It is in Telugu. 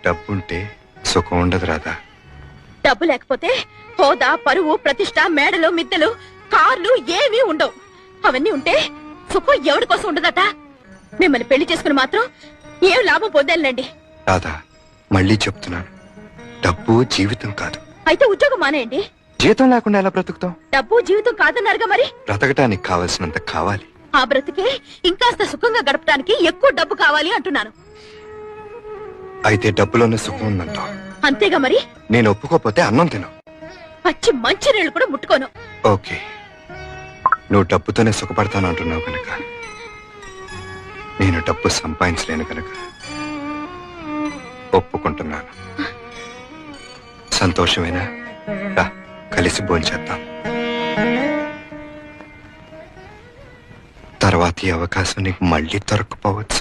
డబ్బుంటే సుఖం ఉండదు రాధా. డబ్బు లేకపోతే హోదా, పరువు, ప్రతిష్ట, మేడలు, మిద్దెలు, కార్లు ఏమీ ఉండవు. అవన్నీ ఉంటే సుఖం ఎవరి కోసం ఉండదట. మిమ్మల్ని పెళ్లి చేసుకుని మాత్రం ఏం లాభం పొందాలండి. రాధా, మళ్ళీ చెప్తున్నాను, డబ్బు జీవితం కాదు. అయితే ఉద్యోగం మానేయండి. జీతం లేకుండా ఎలా బ్రతుకుతాం? డబ్బు జీవితం కాదన్నారుగా మరి. బ్రతకటానికి కావలసినంత కావాలి. ఆ బ్రతికే ఇంకాస్త సుఖంగా గడపడానికి ఎక్కువ డబ్బు కావాలి అంటున్నాను. అయితే డబ్బులోనే సుఖం ఉందంటావు. అంతేగా మరి. నేను ఒప్పుకోపోతే అన్నం తిను. పచ్చి మంచి నీళ్లు కూడా ముట్టుకోను. ఓకే, నువ్వు డబ్బుతోనే సుఖపడతాను అంటున్నావు కనుక, నేను డబ్బు సంపాదించలేను కనుక ఒప్పుకుంటున్నాను. సంతోషమేనా? రా, కలిసి భోంచేద్దాం. తర్వాత ఈ అవకాశం నీకు మళ్ళీ దొరకపోవచ్చు.